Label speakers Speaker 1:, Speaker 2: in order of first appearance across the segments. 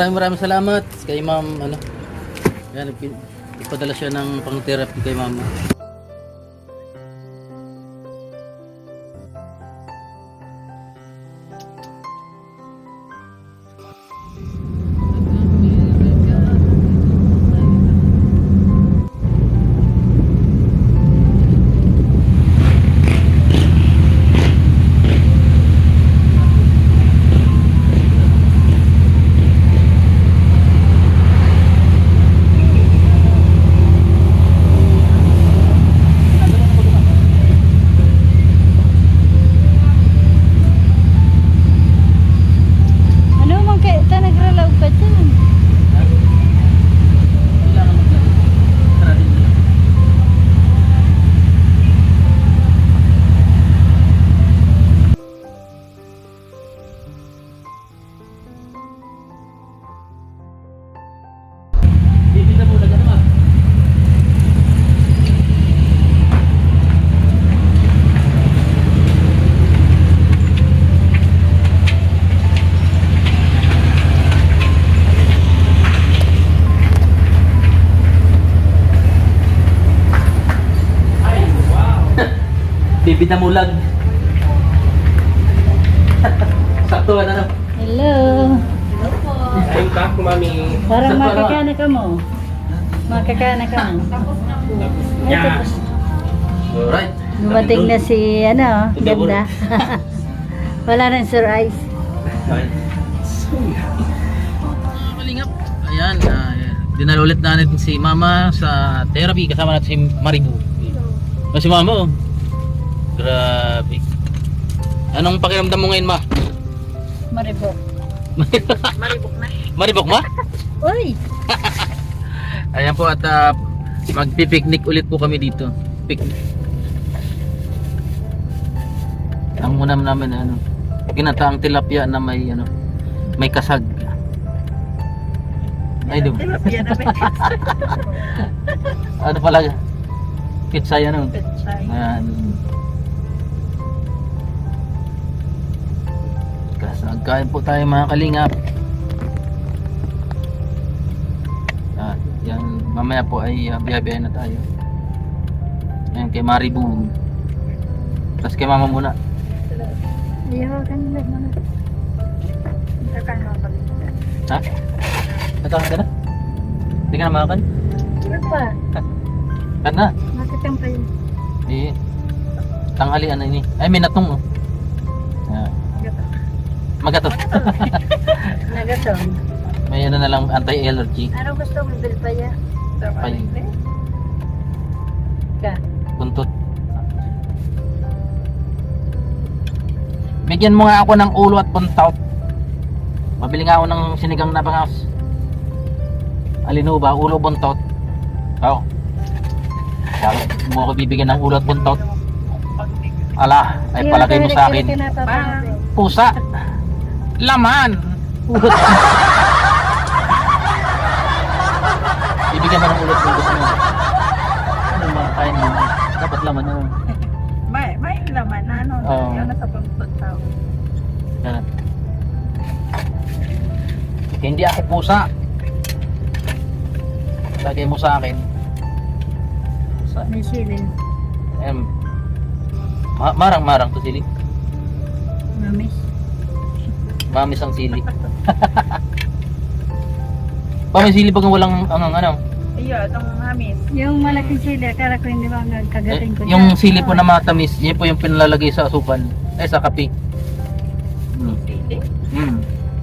Speaker 1: maraming salamat kay ma'am, ano. Yan, ipadala siya ng pang-therapy kay ma'am. Bibitamulag. Sakto na ano?
Speaker 2: Hello.
Speaker 3: I'm back, mami.
Speaker 2: Parang makakana ka mo. Makakana ka mo. Ay,
Speaker 3: Yeah.
Speaker 2: tapos
Speaker 1: Alright.
Speaker 2: dumating na si, ano, ganda. Wala nang sir eyes.
Speaker 1: Kalingap. Ayan, dinala ulit na natin si Mama sa therapy kasama natin si Maribu. Si Mama, oh. Grabe. Anong pakiramdam mo ngayon, Ma?
Speaker 2: Maribok.
Speaker 1: Maribok, Ma?
Speaker 2: Uy!
Speaker 1: Ayan po at magpipiknik ulit po kami dito. Picnic. Ang unam namin ano, ginataang tilapia na may ano, may kasag. Ay, di ba?
Speaker 2: Tilapia na may
Speaker 1: Ano pala? Pitsay ano? Ayan. Kasagkain po tayo mga kalingap. Yan, mamaya po ay biyabiyahin na tayo. Ayan kay Maribu. Tapos kay Mama muna.
Speaker 2: Iyo, kanila mo na.
Speaker 1: Ha? Natakas ka na? Hindi ka na makakan?
Speaker 2: Ano pa?
Speaker 1: Kan na?
Speaker 2: Makatang pa yun.
Speaker 1: Eh, tanghalian na ini. Ay, may natong oh. Magatot.
Speaker 2: Nagatong.
Speaker 1: May ano na lang anti-allergy.
Speaker 2: Ano gusto mo bilpaya?
Speaker 1: Pay.
Speaker 2: Ka.
Speaker 1: Buntot. Bigyan mo nga ako ng ulo at buntot. Mabili nga ako ng sinigang na bangas. Alino ba? Ulo, buntot. Oo. Kaya mo ako bibigyan ng ulo at buntot. Ala, ay palagay mo sa akin. Pusa. Laman. Bibigyan mo ng ulo at buntot mo. Ano mga kain mo? Dapat laman yun.
Speaker 2: May laman na ano.
Speaker 1: Oo.
Speaker 2: Yung nasa pagput tao.
Speaker 1: Yan. Hindi ako pusa. Lagay mo sa akin. Pusa.
Speaker 2: May silin.
Speaker 1: Marang-marang to sili.
Speaker 2: Mamis.
Speaker 1: Mamis ang sili. Pa may sili pag walang ano.
Speaker 2: Iyo, itong mamis. Yung malaking sili, akala ko hindi ba kagating ko.
Speaker 1: Yung sili po na matamis, yun po yung pinalalagay sa asukal. Sa kape.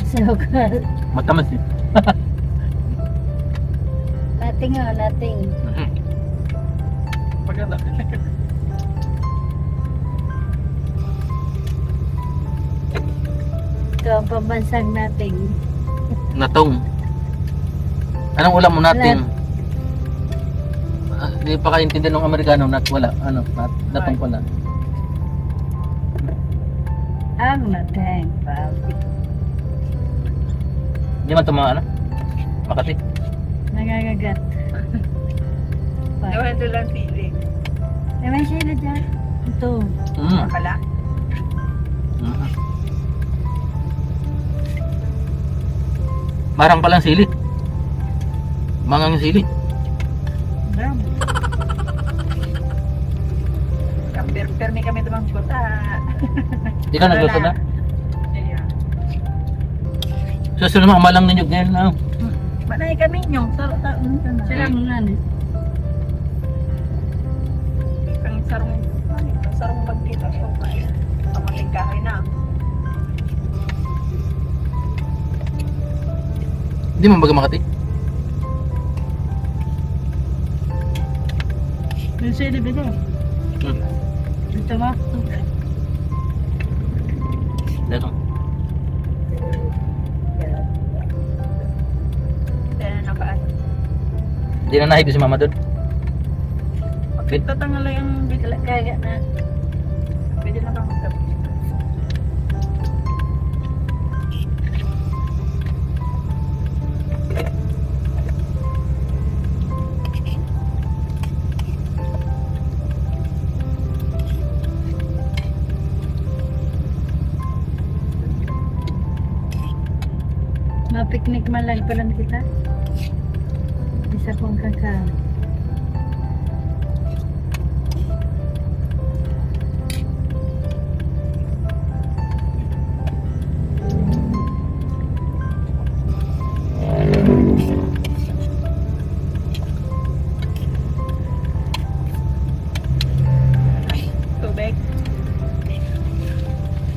Speaker 2: Sukal.
Speaker 1: Matamis eh.
Speaker 2: Nating o, nating.
Speaker 1: Maganda.
Speaker 2: Ito ang pambansang nating.
Speaker 1: Natong. Anong ulam mo natin? Hindi pa kaintindihan ng Amerikano na wala. Natong pala.
Speaker 2: Ang nating.
Speaker 1: Hindi man ito Makati.
Speaker 2: Nangangagat.
Speaker 4: Ewan doon lang sili.
Speaker 2: May sili dyan. Ito.
Speaker 4: Pala.
Speaker 1: Marang palang sili. Mangang sili.
Speaker 2: Dami. Permi kami ito bang kota.
Speaker 1: Di ka nagluto na?
Speaker 2: Iya.
Speaker 1: Susunod mo, malang ninyog ngayon na.
Speaker 2: Manay kami nyo. Sila mga ni. Kang sarong magkita ko pa. Pamating kahay na.
Speaker 1: Hindi mo baga Makati?
Speaker 2: Yung sili bito. Ito ba?
Speaker 1: Dito.
Speaker 2: Kaya na ba?
Speaker 1: Hindi na nahig si mama doon.
Speaker 2: Tatangalay ang bigla kaya na. Pwede na bang magkapi? Ma-picnic man lang pa lang kita. Isa pong kaka. Tubig.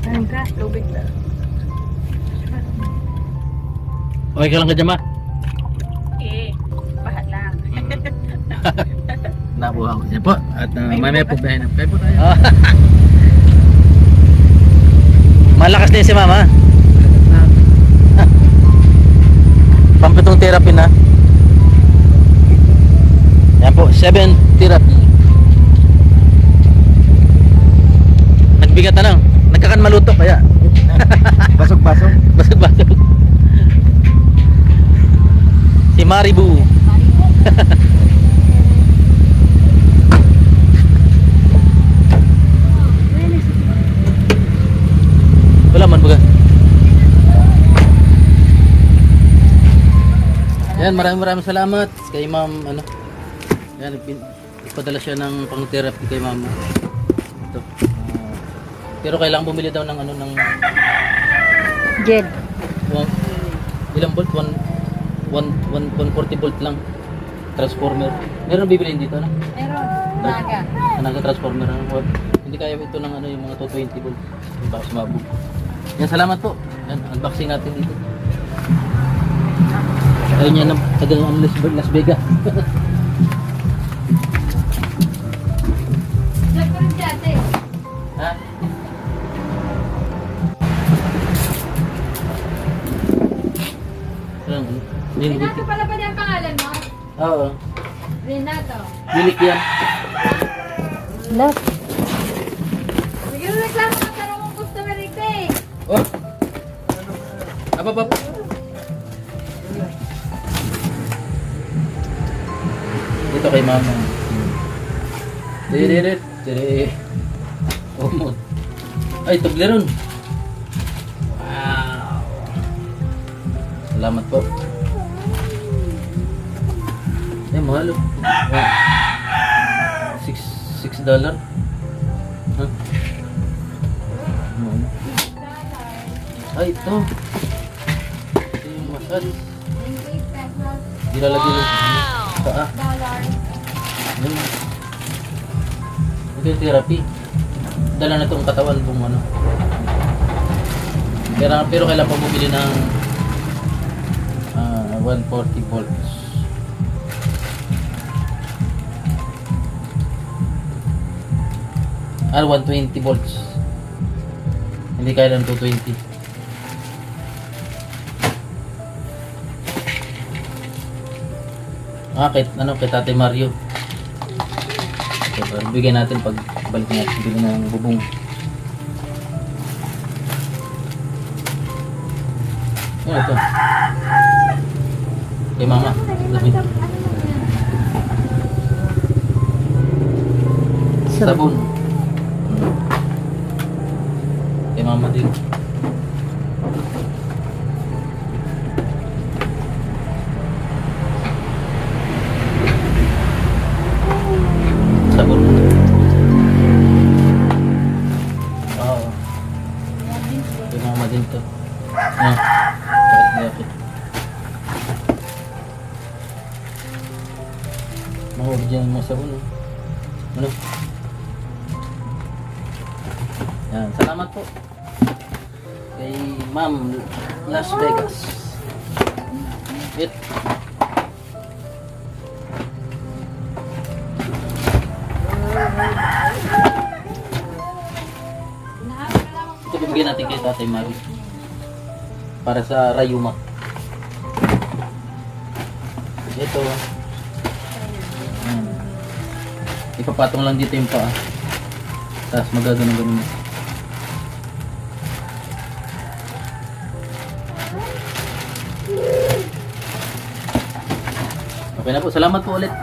Speaker 2: Ano ka? Tubig lang.
Speaker 1: Okay ka lang ka dyan, ma?
Speaker 2: Bahat lang.
Speaker 1: Nabuha ko niya po. At mamaya po bahay na. Kaya po tayo. Malakas din si mama. Pampitong therapy na. Yan po, 7 therapy. Nagbigat na lang. Nagkakan malutok kaya.
Speaker 3: Basok-basok.
Speaker 1: Basag-basag. Si Maribu. Wala man baga. Yan, maraming salamat kay ma'am ano. Yan, ipadala siya ng pang-therapy kay ma'am. Ito. Pero kailangan bumili daw ng ano ng
Speaker 2: Jed.
Speaker 1: ilang volt? 140 volt lang. Transformer. Meron bibiliin dito na?
Speaker 2: Meron. Naga.
Speaker 1: Naga transformer. Hindi kaya ito ng ano yung mga 220 volt. Baka sumabog. Yan, salamat po. Yan, unboxing natin dito. Ayun yan ang tagang Las Vegas. Ha?
Speaker 4: Renato pala ba yung pangalan mo?
Speaker 1: Oo.
Speaker 4: Renato.
Speaker 1: Bilik yan.
Speaker 2: Love.
Speaker 4: Bigyan mo reklamo ka sa mong customer ito eh.
Speaker 1: Oh. Apa. Dito kay mama. Dire. Oh. Ay, Toblerone. Wow. Salamat po. Eh, mahal. $6. Huh? Ay, ito. Ito yung massage.
Speaker 4: 28 pesos.
Speaker 1: Nilalagay lang sa paa.
Speaker 4: Dollars.
Speaker 1: Yun. Ito yung therapy. Dala na itong katawan kung ano. Pero kailangan pa bumili ng 140 volts. Ah, 120 volts. Hindi kaya ng 220. Kay Tate Mario. So, bigyan natin pag balik natin bili ng bubong. Ano ito? Kay mama. Damit. Sabon. Kay mama din. dyan mo sa uno. Ano? Yan, salamat po. Kay Ma'am Las Vegas. It. Ito bibigyan natin kay Tatay Mari. Para sa Rayuma. Ito. Ayan. Ipapatong lang dito yung paa. Tapos magaganon-ganon. Okay na po. Salamat po ulit.